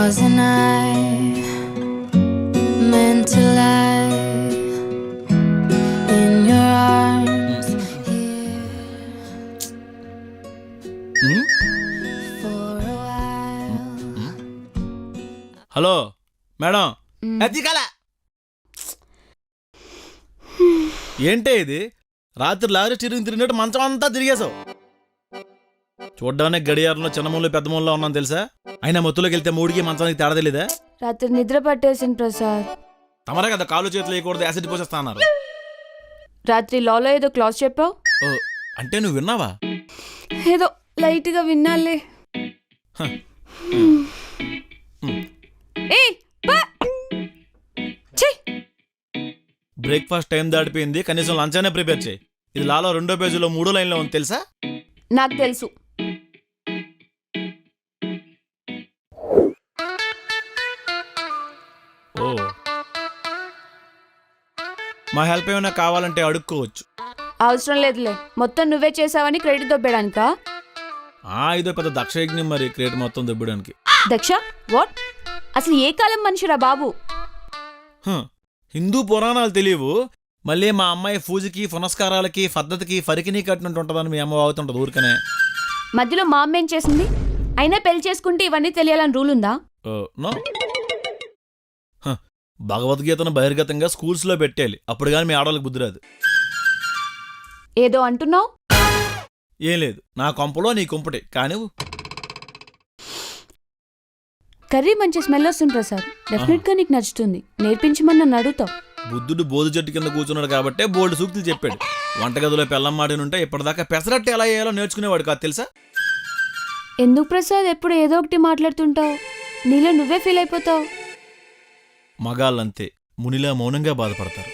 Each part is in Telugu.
Wasn't I meant to lie in your arms here for a while? Hello madam అదికల ఏంటే ఇది రాత్రి లారీ స్టీరింగ్ తిరిగినట్టు మంచం అంతా తిరిగేశావు. చూడ్డానికి గడియారంలో చిన్నమూలు పెద్దమూలలో ఉన్నాను తెలుసా. అయినా మొత్తులోకి వెళ్తే మూడికి మంచానికి తేడా తెలీదా? రాత్రి నిద్ర పట్టేసింది ప్రసాద్. తమరే కదా కాలు చేతులు వేయకూడదు యాసిడ్ పోసేస్తా అన్నారు. రాత్రి లాలో ఏదో క్లాస్ చెప్పావు. ఓ అంటే నువ్వు విన్నావా? ఏదో లైట్ గా విన్నాలే. బ్రేక్ఫాస్ట్ టైం దాటిపోయింది, కనీసం లంచ్ అయినా ప్రిపేర్ చేయి. ఇది లాలో 2వ పేజీలో 3వ లైన్లో ఉంది తెలుసా? నాకు తెలుసు. ఓ మా హెల్ప్ ఏమైనా కావాలంటే అడుక్కోవచ్చు. అవసరం లేదులే, మొత్తం నువ్వే చేసావని క్రెడిట్ దొబ్బడానికా? ఇదో పెద్ద దక్ష యజ్ఞం మరి, క్రియేట్ మొత్తం దొబ్బడానికి. దక్ష వాట్? అసలు ఏ కాలం మనిషిరా బాబు? హిందూ పురాణాలు తెలియవు, మళ్ళీ మా అమ్మాయి పూజకి పునస్కారాలకి పద్ధతికి ఫరికినీ కట్టినట్టు ఉంటుందని మీ అమ్మ అవుతుంటది ఊరికనే. మధ్యలో మా అమ్మ ఏం చేసింది? అయినా పెళ్లి చేసుకుంటే ఇవన్నీ తెలియాలని రూల్ ఉందా? నో. భగవద్గీతను బహిర్గతంగా స్కూల్స్లో పెట్టేయాలి, అప్పుడు కానీ మీ ఆడవాళ్ళకి బుద్ధి రాదు. ఏదో అంటున్నావు? ఏం లేదు, నా కొంపలో నీ కొంపటి కానీ. కర్రీ మంచి స్మెల్ వస్తుంది ప్రసాద్, డెఫినెట్ గా నీకు నచ్చుతుంది. నేర్పించమని నన్ను అడుగుతావు. బుద్ధుడు బోధి చెట్టు కింద కూర్చున్నాడు కాబట్టే బోల్డ్ సూక్తులు చెప్పాడు. వంటగదిలో పెళ్ళం మాడినుంటే ఇప్పటిదాకా పెసరట్టు ఎలా వేయాలో నేర్చుకునేవాడు కాదు తెలుసా. ఎందుకు ప్రసాద్ ఎప్పుడు ఏదో ఒకటి మాట్లాడుతుంటావు? నీలో నువ్వే ఫీల్ అయిపోతావు. మగాళ్ళంతే మునిలా మౌనంగా బాధపడతారు.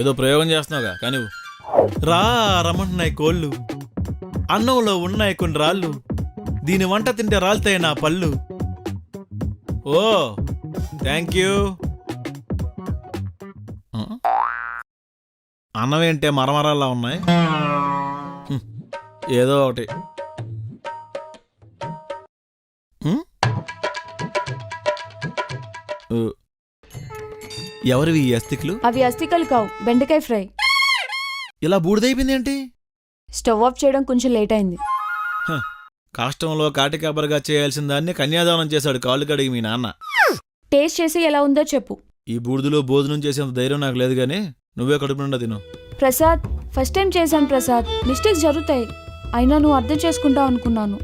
ఏదో ప్రయోగం చేస్తున్నావుగా కానీ. రమ్మంటున్నాయి కోళ్ళు, అన్నంలో ఉన్నాయి కొన్ని రాళ్ళు, దీని వంట తింటే రాలుతాయి నా పళ్ళు. ఓ థ్యాంక్ యూ. అన్నం ఏంటే మరమరాల్లా ఉన్నాయి. ఏదో ఒకటి. ఎవరివి ఈ అస్థికలు? అవి అస్థికలు కావు, బెండకాయ ఫ్రై. ఇలా బూడిదైపోయింది ఏంటి? స్టవ్ ఆఫ్ చేయడం కొంచెం లేట్ అయింది. కాష్టంలో కాటికాబరగా చేయాల్సిన దాన్ని కన్యాదానం చేశాడు కాళ్ళు కడిగి మీ నాన్న. టేస్ట్ చేసి ఎలా ఉందో చెప్పు. ఈ బూడిదలో భోజనం చేసేంత ధైర్యం నాకు లేదు గానీ నువ్వే కడుపు నిండా తిను. ప్రసాద్ ఫస్ట్ టైం చేశాను ప్రసాద్, మిస్టేక్స్ జరుగుతాయి. అయినా నువ్వు అర్థం చేసుకుంటావు అనుకున్నాను.